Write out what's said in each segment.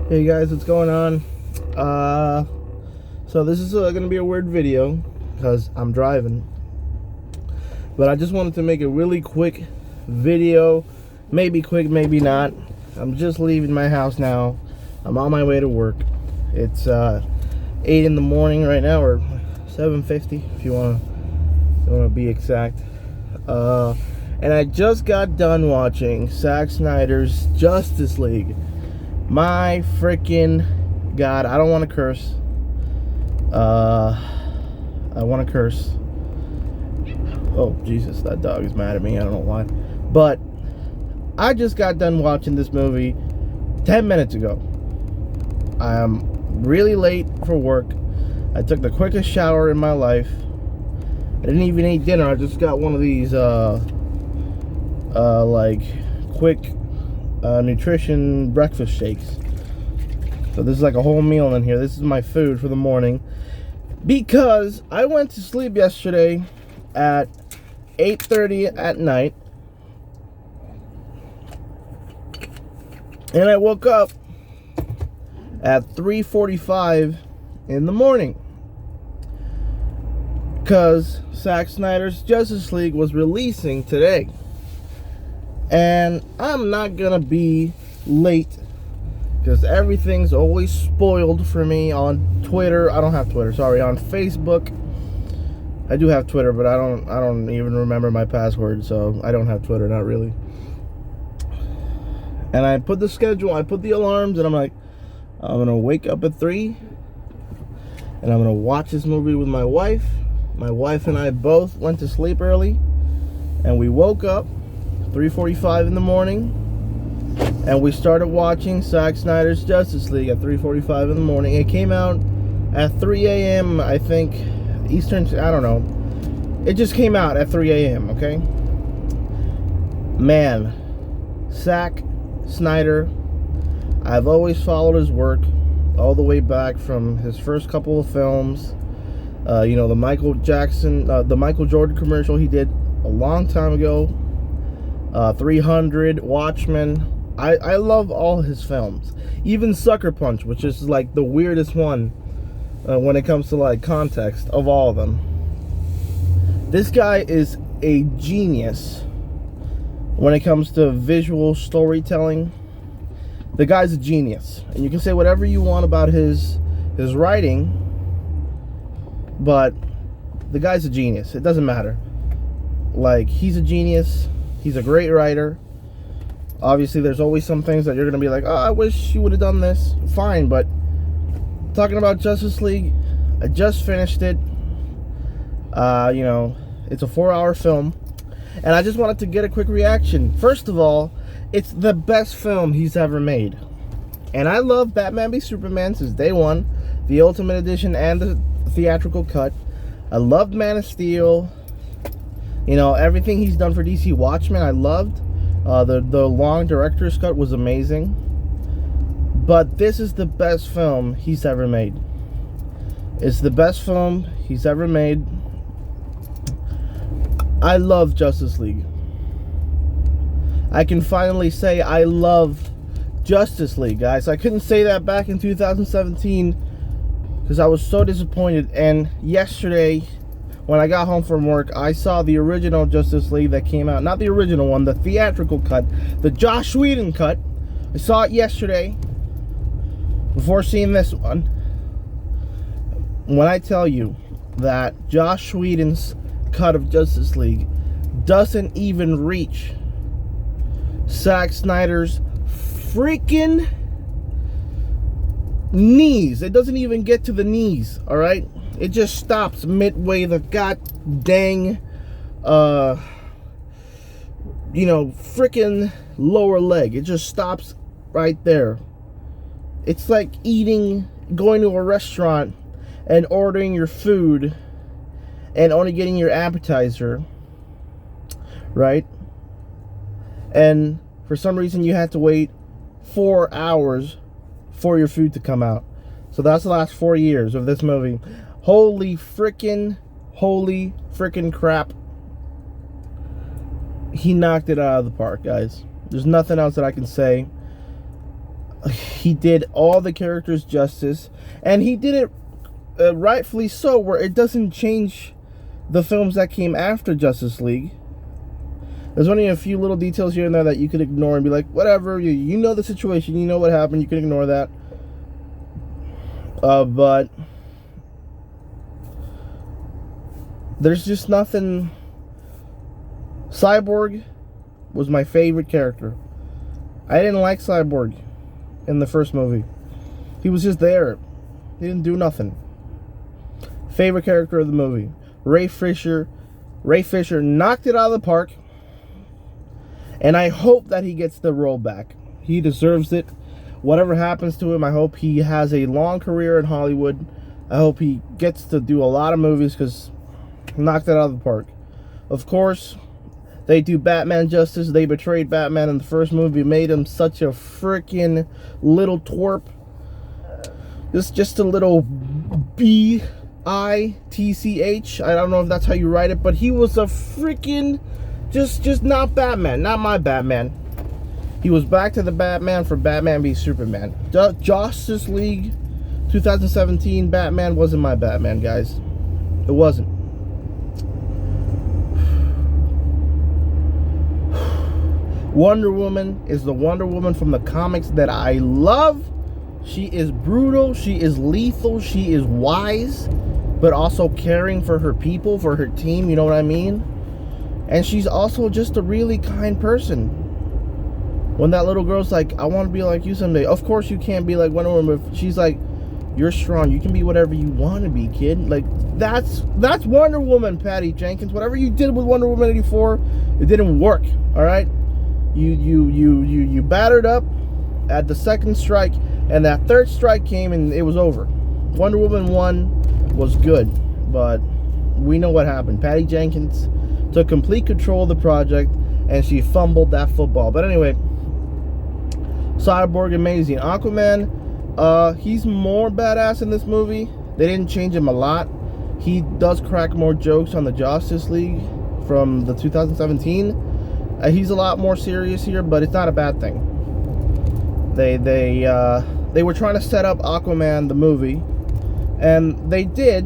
Hey guys, what's going on? So this is gonna be a weird video because I'm driving, but I just wanted to make a really quick video. Maybe quick, maybe not. I'm just leaving my house now. I'm on my way to work. It's 8 in the morning right now, or 7:50 if you wanna be exact. And I just got done watching Zack Snyder's Justice League. My freaking God, I don't want to curse. I want to curse. Oh, Jesus, that dog is mad at me. I don't know why. But I just got done watching this movie 10 minutes ago. I am really late for work. I took the quickest shower in my life. I didn't even eat dinner. I just got one of these, like, quick nutrition breakfast shakes. So this is like a whole meal in here. This is my food for the morning, because I went to sleep yesterday at 8:30 at night, and I woke up at 3:45 in the morning because Zack Snyder's Justice League was releasing today. And I'm not gonna be late because everything's always spoiled for me on Twitter. I don't have Twitter, sorry, on Facebook. I do have Twitter, but I don't even remember my password, so I don't have Twitter, not really. And I put the schedule, I put the alarms, and I'm like, I'm gonna wake up at 3 and I'm gonna watch this movie with my wife. My wife and I both went to sleep early, and we woke up 3:45 in the morning, and we started watching Zack Snyder's Justice League at 3:45 in the morning. It came out at 3 a.m. I think Eastern, I don't know. It just came out at 3 a.m. Okay, man, Zack Snyder, I've always followed his work all the way back from his first couple of films. You know, the Michael Jordan commercial he did a long time ago. 300, Watchmen. I love all his films. Even Sucker Punch, which is like the weirdest one when it comes to like context of all of them. This guy is a genius when it comes to visual storytelling. The guy's a genius. And you can say whatever you want about his writing, but the guy's a genius. It doesn't matter. Like, he's a genius. He's a great writer. Obviously, there's always some things that you're going to be like, oh, I wish you would have done this. Fine, but talking about Justice League, I just finished it. You know, it's a 4-hour film, and I just wanted to get a quick reaction. First of all, it's the best film he's ever made. And I love Batman v Superman since day one, the Ultimate Edition and the theatrical cut. I loved Man of Steel. You know, everything he's done for DC. Watchmen, I loved. The long director's cut was amazing. But this is the best film he's ever made. It's the best film he's ever made. I love Justice League. I can finally say I love Justice League, guys. I couldn't say that back in 2017 because I was so disappointed. And yesterday, when I got home from work, I saw the original Justice League that came out. Not the original one, the theatrical cut. The Joss Whedon cut. I saw it yesterday before seeing this one. When I tell you that Joss Whedon's cut of Justice League doesn't even reach Zack Snyder's freaking knees. It doesn't even get to the knees, alright? It just stops midway the god dang, you know, freaking lower leg. It just stops right there. It's like going to a restaurant and ordering your food and only getting your appetizer, right? And for some reason you had to wait 4 hours for your food to come out. So that's the last 4 years of this movie. Holy freaking crap. He knocked it out of the park, guys. There's nothing else that I can say. he did all the characters justice, and he did it rightfully so, where it doesn't change the films that came after Justice League. There's only a few little details here and there that you could ignore and be like, whatever, you know the situation, you know what happened, you can ignore that. But there's just nothing. Cyborg was my favorite character. I didn't like Cyborg in the first movie. He was just there. He didn't do nothing. Favorite character of the movie. Ray Fisher knocked it out of the park. And I hope that he gets the role back. He deserves it. Whatever happens to him, I hope he has a long career in Hollywood. I hope he gets to do a lot of movies, because knocked it out of the park. Of course, they do Batman justice. They betrayed Batman in the first movie, made him such a freaking little twerp. Just a little bitch. I don't know if that's how you write it, but he was a freaking just not Batman, not my Batman. He was back to the Batman for Batman v Superman. Justice League 2017 Batman wasn't my Batman, guys. It wasn't. Wonder Woman is the Wonder Woman from the comics that I love. She is brutal, she is lethal, she is wise, but also caring for her people, for her team, you know what I mean? And she's also just a really kind person. When that little girl's like, I want to be like you someday. Of course you can't be like Wonder Woman. She's like, you're strong. You can be whatever you want to be, kid. Like, that's Wonder Woman, Patty Jenkins. Whatever you did with Wonder Woman 84, it didn't work. All right? You battered up at the second strike, and that third strike came and it was over. Wonder Woman 1 was good, but we know what happened. Patty Jenkins took complete control of the project, and she fumbled that football. But anyway, Cyborg, amazing. Aquaman, he's more badass in this movie. They didn't change him a lot. He does crack more jokes on the Justice League from the 2017. He's a lot more serious here, but it's not a bad thing. They were trying to set up Aquaman the movie, and they did.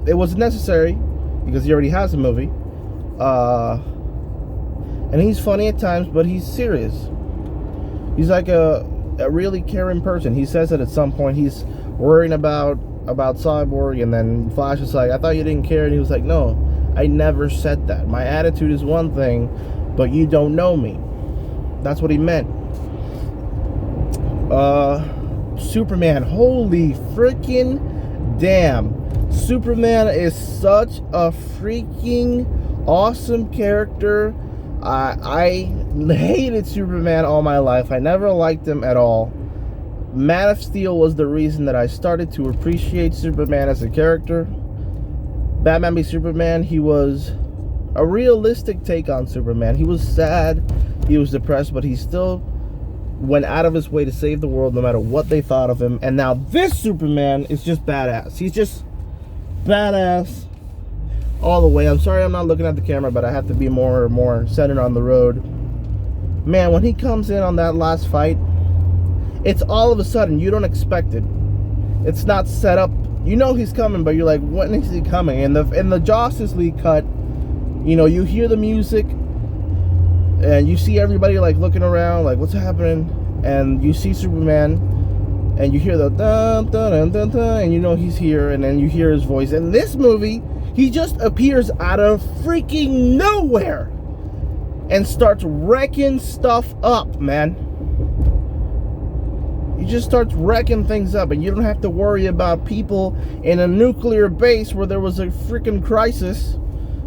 It was necessary because he already has a movie. And he's funny at times, but he's serious. He's like a really caring person. He says that at some point he's worrying about Cyborg, and then Flash is like, I thought you didn't care. And he was like, no, I never said that. My attitude is one thing, but you don't know me. That's what he meant. Superman, holy freaking damn. Superman is such a freaking awesome character. I hated Superman all my life. I never liked him at all. Man of Steel was the reason that I started to appreciate Superman as a character. Batman v Superman, he was a realistic take on Superman. He was sad, he was depressed, but he still went out of his way to save the world no matter what they thought of him. And now this Superman is just badass. He's just badass all the way. I'm sorry I'm not looking at the camera, but I have to be more centered on the road. Man, when he comes in on that last fight, it's all of a sudden, you don't expect it. It's not set up. You know he's coming, but you're like, when is he coming? In the Justice League cut, you know, you hear the music and you see everybody like looking around, like what's happening, and you see Superman and you hear the dun dun dun dun dun, and you know he's here, and then you hear his voice. In this movie, he just appears out of freaking nowhere and starts wrecking stuff up, man. He just starts wrecking things up, and you don't have to worry about people in a nuclear base where there was a freaking crisis,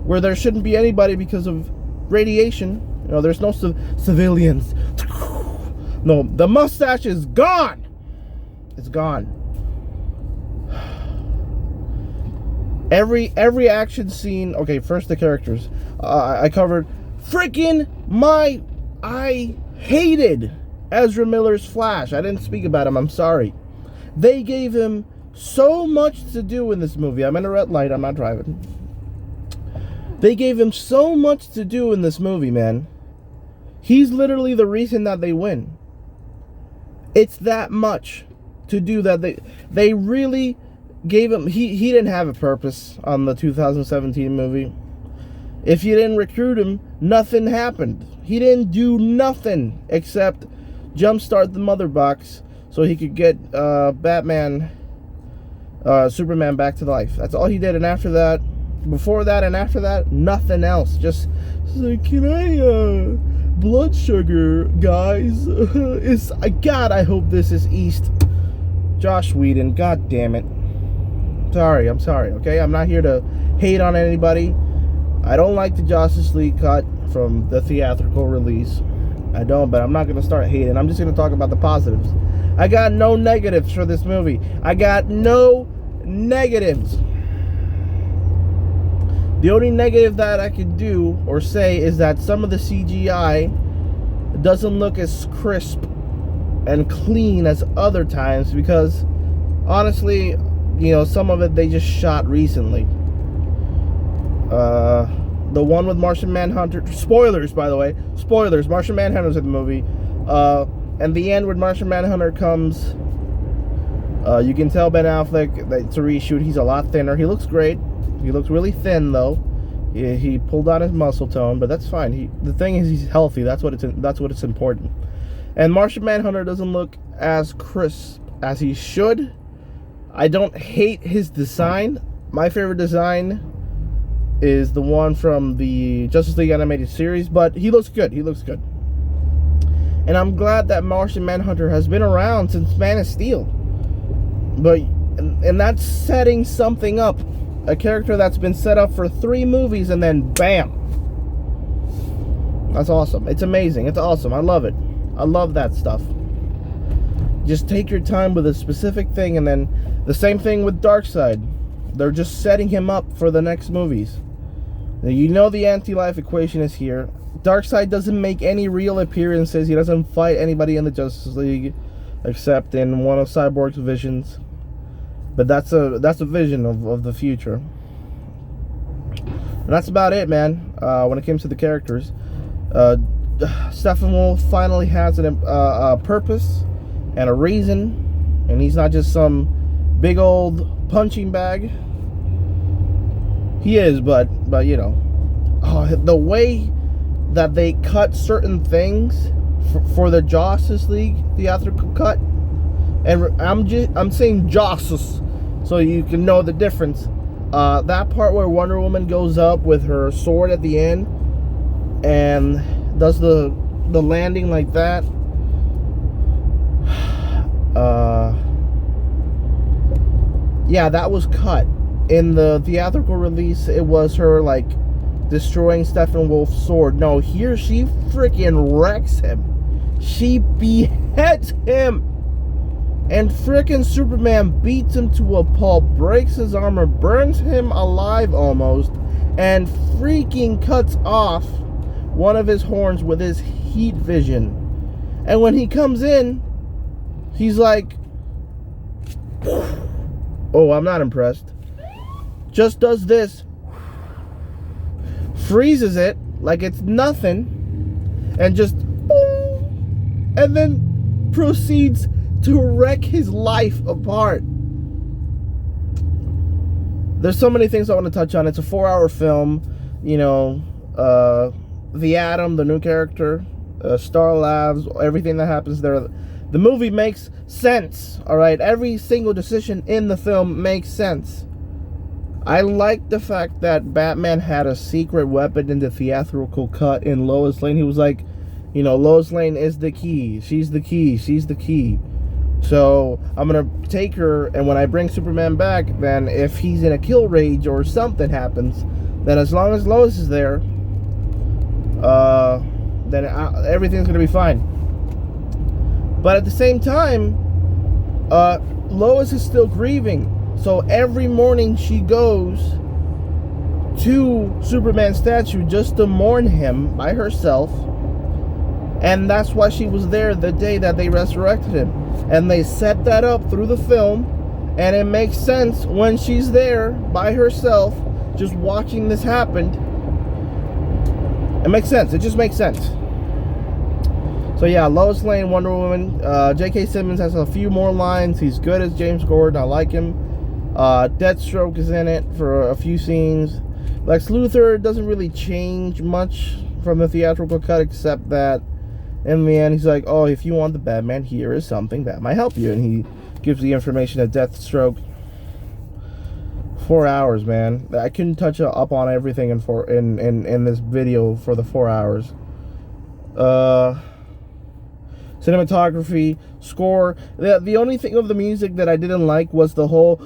where there shouldn't be anybody because of radiation. You know, there's no civilians. No, the mustache is gone. It's gone. Every action scene. Okay, first the characters. I covered. I hated Ezra Miller's Flash. I didn't speak about him. I'm sorry. They gave him so much to do in this movie. I'm in a red light. I'm not driving. They gave him so much to do in this movie, man. He's literally the reason that they win. It's that much to do that. They really gave him, he didn't have a purpose on the 2017 movie. If you didn't recruit him, nothing happened. He didn't do nothing except jumpstart the mother box so he could get Superman back to life. That's all he did. And after that, before that and after that, nothing else. Just like, can I blood sugar, guys? God, I hope this is East. Josh Whedon, god damn it. I'm sorry, okay? I'm not here to hate on anybody. I don't like the Justice League cut from the theatrical release. I don't, but I'm not going to start hating. I'm just going to talk about the positives. I got no negatives for this movie. I got no negatives. The only negative that I could do or say is that some of the CGI doesn't look as crisp and clean as other times because, honestly, you know, some of it they just shot recently. The one with Martian Manhunter, spoilers by the way, spoilers, Martian Manhunter's in the movie, and the end when Martian Manhunter comes, you can tell Ben Affleck that it's a reshoot. He's a lot thinner. He looks great. He looks really thin though. He pulled on his muscle tone, but that's fine. The thing is, he's healthy. That's what it's important. And Martian Manhunter doesn't look as crisp as he should. I don't hate his design. My favorite design is the one from the Justice League animated series, but he looks good. He looks good. And I'm glad that Martian Manhunter has been around since Man of Steel. But and that's setting something up. A character that's been set up for 3 movies and then bam. That's awesome. It's amazing. It's awesome. I love it. I love that stuff. Just take your time with a specific thing, and then the same thing with Darkseid. They're just setting him up for the next movies. Now, you know the anti-life equation is here. Darkseid doesn't make any real appearances. He doesn't fight anybody in the Justice League except in one of Cyborg's visions. But that's a vision of the future. And that's about it, man. When it comes to the characters, Steppenwolf finally has a purpose and a reason, and he's not just some big old punching bag. He is, but you know, the way that they cut certain things for the Justice League theatrical cut, and I'm saying Justice so you can know the difference. That part where Wonder Woman goes up with her sword at the end and does the landing like that. Yeah, that was cut. In the theatrical release, it was her like destroying Steppenwolf's sword. No, here she freaking wrecks him. She beheads him. And freaking Superman beats him to a pulp, breaks his armor, burns him alive almost, and freaking cuts off one of his horns with his heat vision. And when he comes in, he's like, oh, I'm not impressed. Just does this, freezes it like it's nothing, and just boom, and then proceeds to wreck his life apart. There's so many things I want to touch on. It's a 4-hour film. You know, the Atom, the new character, Star Labs, everything that happens there. The movie makes sense, all right? Every single decision in the film makes sense. I like the fact that Batman had a secret weapon in the theatrical cut in Lois Lane. He was like, you know, Lois Lane is the key. She's the key. She's the key. So I'm going to take her, and when I bring Superman back, then if he's in a kill rage or something happens, then as long as Lois is there, then everything's going to be fine. But at the same time, Lois is still grieving. So every morning she goes to Superman's statue just to mourn him by herself. And that's why she was there the day that they resurrected him. And they set that up through the film. And it makes sense when she's there by herself, just watching this happen. It makes sense. It just makes sense. So yeah, Lois Lane, Wonder Woman. J.K. Simmons has a few more lines. He's good as James Gordon. I like him. Deathstroke is in it for a few scenes. Lex Luthor doesn't really change much from the theatrical cut, except that in the end he's like, oh, if you want the Batman, here is something that might help you. And he gives the information to Deathstroke. 4 hours, man. I couldn't touch up on everything in this video for the 4 hours. Cinematography, score. The only thing of the music that I didn't like was the whole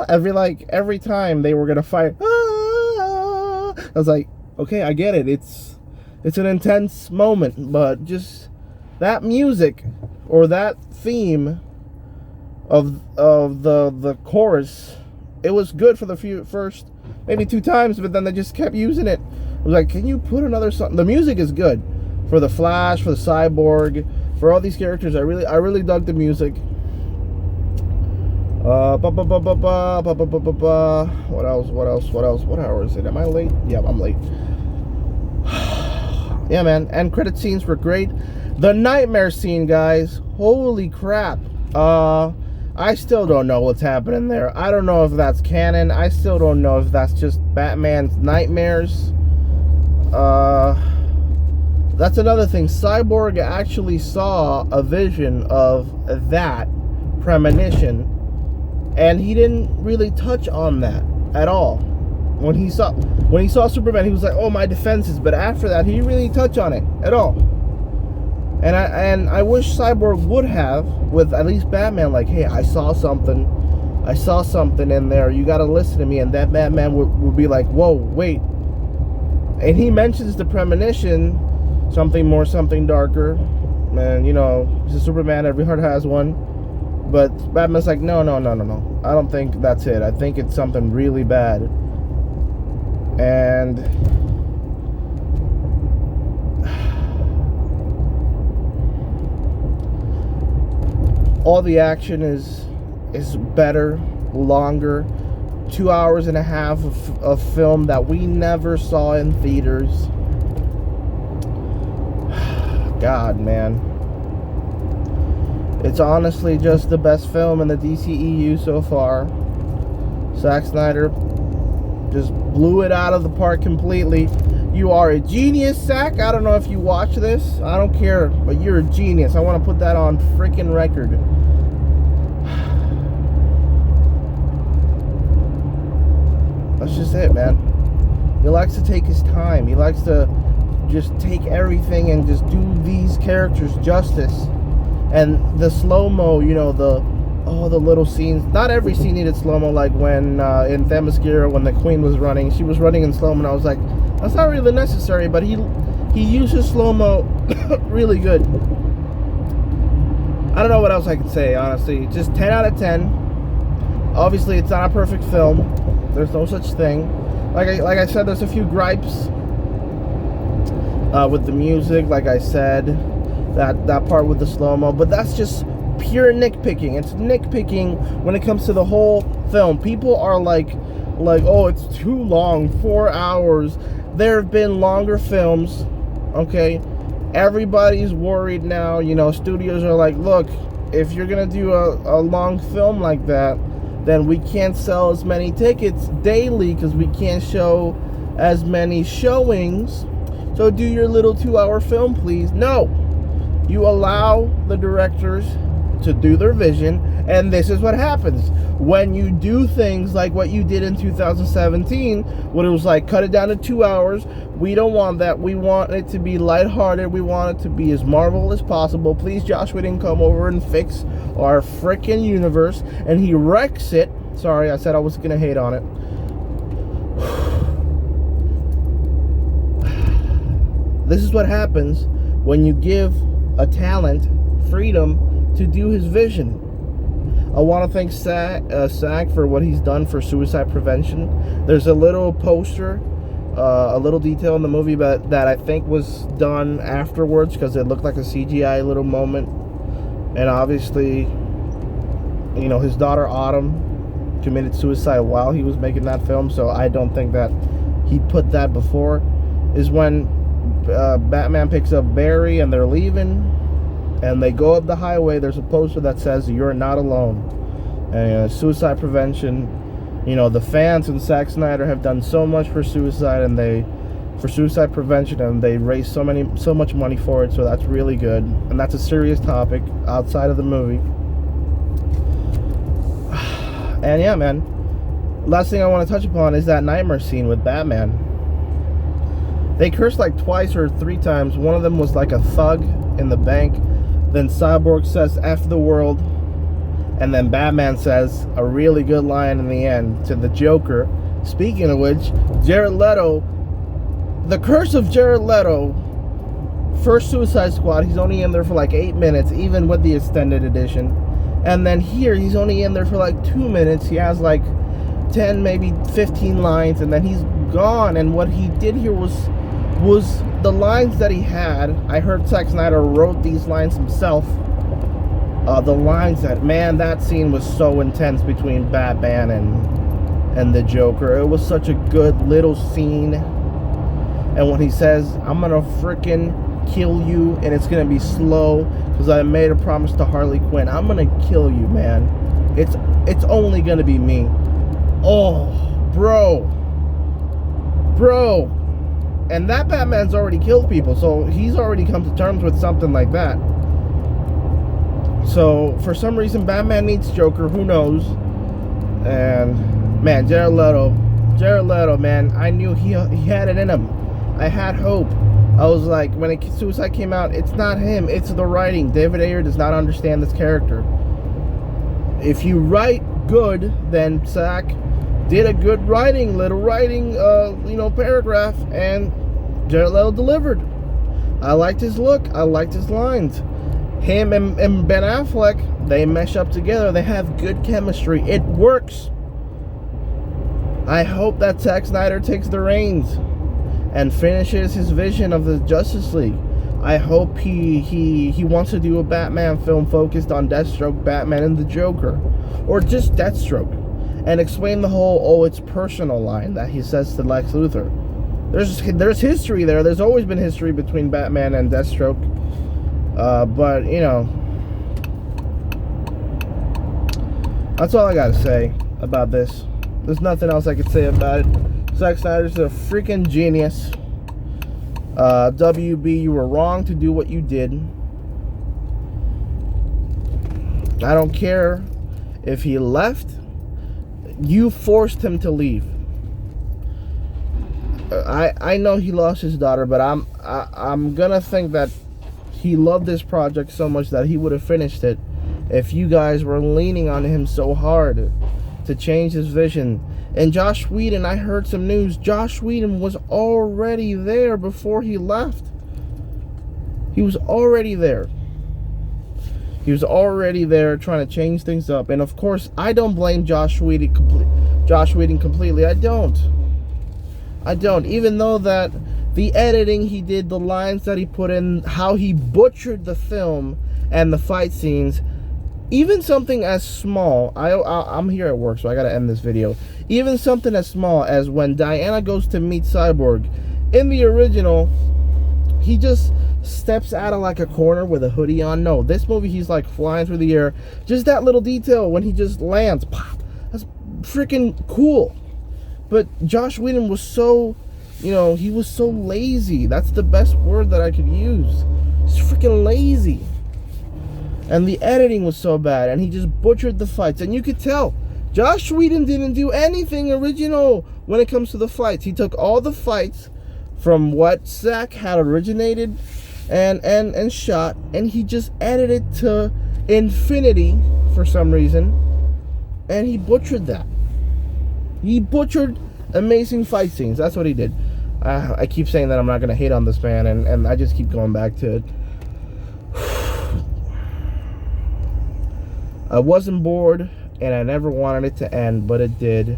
every time they were gonna fight. I was like, okay, I get it. It's an intense moment, but just that music or that theme of the chorus, it was good for the first maybe 2 times, but then they just kept using it. I was like, can you put another song? The music is good for the Flash, for the Cyborg, for all these characters. I really dug the music. What else? What hour is it? Am I late? Yeah, I'm late. Yeah, man. End credit scenes were great. The nightmare scene, guys. Holy crap. I still don't know what's happening there. I don't know if that's canon. I still don't know if that's just Batman's nightmares. That's another thing. Cyborg actually saw a vision of that premonition, and he didn't really touch on that at all. When he saw Superman, he was like, "Oh, my defenses," but after that, he didn't really touch on it at all. And I wish Cyborg would have, with at least Batman, like, "Hey, I saw something in there. You got to listen to me." And that Batman would be like, "Whoa, wait." And he mentions the premonition, something more, something darker. And, you know, he's a Superman, every heart has one. But Batman's like, no. I don't think that's it. I think it's something really bad. And all the action is better, longer. 2 hours and a half of film that we never saw in theaters. God, man. It's honestly just the best film in the DCEU so far. Zack Snyder just blew it out of the park completely. You are a genius, Zack. I don't know if you watch this. I don't care, but you're a genius. I want to put that on freaking record. That's just it, man. He likes to take his time. He likes to just take everything and just do these characters justice. And the slow-mo, you know, the little scenes. Not every scene needed slow-mo, like when in Themyscira, when the Queen was running, she was running in slow-mo, and I was like, that's not really necessary, but he uses slow-mo really good. I don't know what else I could say, honestly. Just 10 out of 10. Obviously, it's not a perfect film. There's no such thing. Like I said, there's a few gripes with the music. Like I said, that part with the slow-mo, but that's just pure nitpicking. It's nitpicking when it comes to the whole film. People are like, oh, it's too long, 4 hours. There have been longer films, okay? Everybody's worried now. You know, studios are like, look, if you're gonna do a long film like that, then we can't sell as many tickets daily because we can't show as many showings. So do your little 2-hour film, please. No. You allow the directors to do their vision, and this is what happens. When you do things like what you did in 2017, when it was like, cut it down to 2 hours, we don't want that. We want it to be lighthearted. We want it to be as Marvel as possible. Please, Josh Whedon, come over and fix our frickin' universe. And he wrecks it. Sorry, I said I was gonna hate on it. This is what happens when you give a talent freedom to do his vision. I want to thank Zack for what he's done for suicide prevention. There's a little poster, a little detail in the movie but that I think was done afterwards because it looked like a CGI little moment. And obviously, you know, his daughter Autumn committed suicide while he was making that film, so I don't think that he put that before. Is when Batman picks up Barry and they're leaving, and they go up the highway. There's a poster that says "You're not alone," and suicide prevention. You know, the fans and Zack Snyder have done so much for suicide prevention, and they raised so much money for it. So that's really good, and that's a serious topic outside of the movie. And yeah, man. Last thing I want to touch upon is that nightmare scene with Batman. They cursed like twice or 3 times. One of them was like a thug in the bank. Then Cyborg says F the world. And then Batman says a really good line in the end to the Joker. Speaking of which, Jared Leto, the curse of Jared Leto, first Suicide Squad, he's only in there for like 8 minutes, even with the extended edition. And then here, he's only in there for like 2 minutes. He has like 10, maybe 15 lines, and then he's gone. And what he did here was the lines that he had. I heard Zack Snyder wrote these lines himself. The lines that scene was so intense between Batman and the Joker. It was such a good little scene. And when he says, "I'm gonna frickin' kill you, and it's gonna be slow because I made a promise to Harley Quinn. I'm gonna kill you, man. It's only gonna be me." Oh, bro. And that Batman's already killed people, so he's already come to terms with something like that. So for some reason, Batman needs Joker. Who knows? And man, Jared Leto, man, I knew he had it in him. I had hope. I was like, when Suicide came out, it's not him, it's the writing. David Ayer does not understand this character. If you write good, then Zack did a good little writing, paragraph, and Jared Leto delivered. I liked his look. I liked his lines. Him and Ben Affleck, they mesh up together. They have good chemistry. It works. I hope that Zack Snyder takes the reins and finishes his vision of the Justice League. I hope he wants to do a Batman film focused on Deathstroke, Batman, and the Joker. Or just Deathstroke. And explain the whole, it's personal line that he says to Lex Luthor. There's history there. There's always been history between Batman and Deathstroke. But, that's all I gotta say about this. There's nothing else I could say about it. Zack Snyder's a freaking genius. WB, you were wrong to do what you did. I don't care if he left. You forced him to leave. I know he lost his daughter, but I'm gonna think that he loved this project so much that he would have finished it if you guys were leaning on him so hard to change his vision. And Joss Whedon, I heard some news. Joss Whedon was already there before he left. He was already there. He was already there trying to change things up. And of course, I don't blame Joss Whedon completely. I don't. Even though that the editing he did, the lines that he put in, how he butchered the film and the fight scenes, even something as small, I'm here at work, so I gotta end this video. Even something as small as when Diana goes to meet Cyborg, in the original, he just steps out of like a corner with a hoodie on. No, this movie he's like flying through the air. Just that little detail when he just lands, pop, that's freaking cool. But Joss Whedon was so, he was so lazy. That's the best word that I could use. He's freaking lazy. And the editing was so bad, and he just butchered the fights. And you could tell Joss Whedon didn't do anything original when it comes to the fights. He took all the fights from what Zack had originated and shot, and he just edited to infinity for some reason, and he butchered that. He butchered amazing fight scenes. That's what he did. I keep saying that I'm not going to hate on this man, and I just keep going back to it. I wasn't bored, and I never wanted it to end, but it did.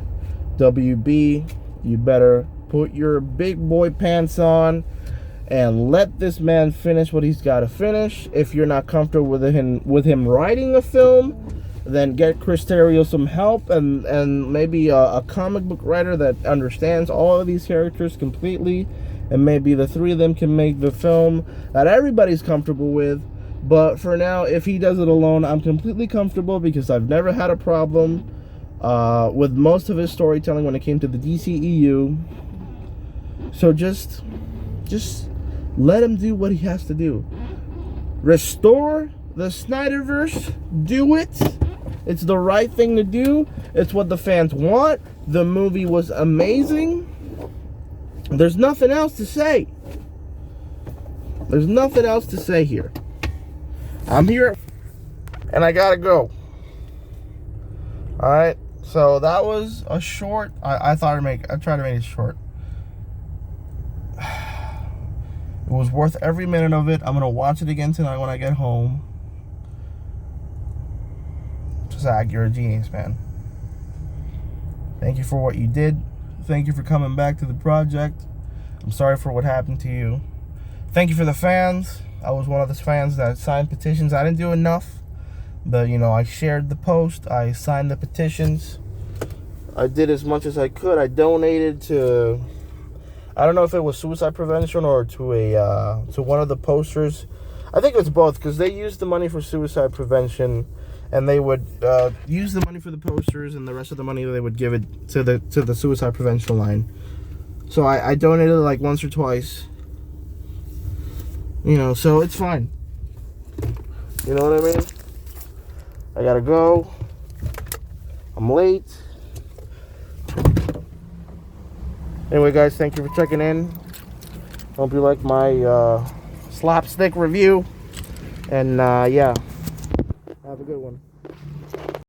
WB, you better put your big boy pants on and let this man finish what he's got to finish. If you're not comfortable with him writing a film, then get Chris Terrio some help, and maybe a comic book writer that understands all of these characters completely and maybe the three of them can make the film that everybody's comfortable with. But for now, if he does it alone, I'm completely comfortable because I've never had a problem with most of his storytelling when it came to the DCEU. So just let him do what he has to do. Restore the Snyderverse. Do it. It's the right thing to do. It's what the fans want. The movie was amazing. There's nothing else to say. There's nothing else to say here. I'm here, and I gotta go. Alright, so that was a short. I tried to make it short. It was worth every minute of it. I'm gonna watch it again tonight when I get home. Zack, you're a genius, man. Thank you for what you did. Thank you for coming back to the project. I'm sorry for what happened to you. Thank you for the fans. I was one of those fans that signed petitions. I didn't do enough, but you know, I shared the post. I signed the petitions. I did as much as I could. I donated to, I don't know if it was suicide prevention or to one of the posters. I think it's both, because they used the money for suicide prevention, and they would use the money for the posters, and the rest of the money they would give it to the suicide prevention line. So I donated like once or twice. You know, so it's fine. You know what I mean? I gotta go. I'm late. Anyway, guys, thank you for checking in. Hope you like my slapstick review. And yeah, have a good one.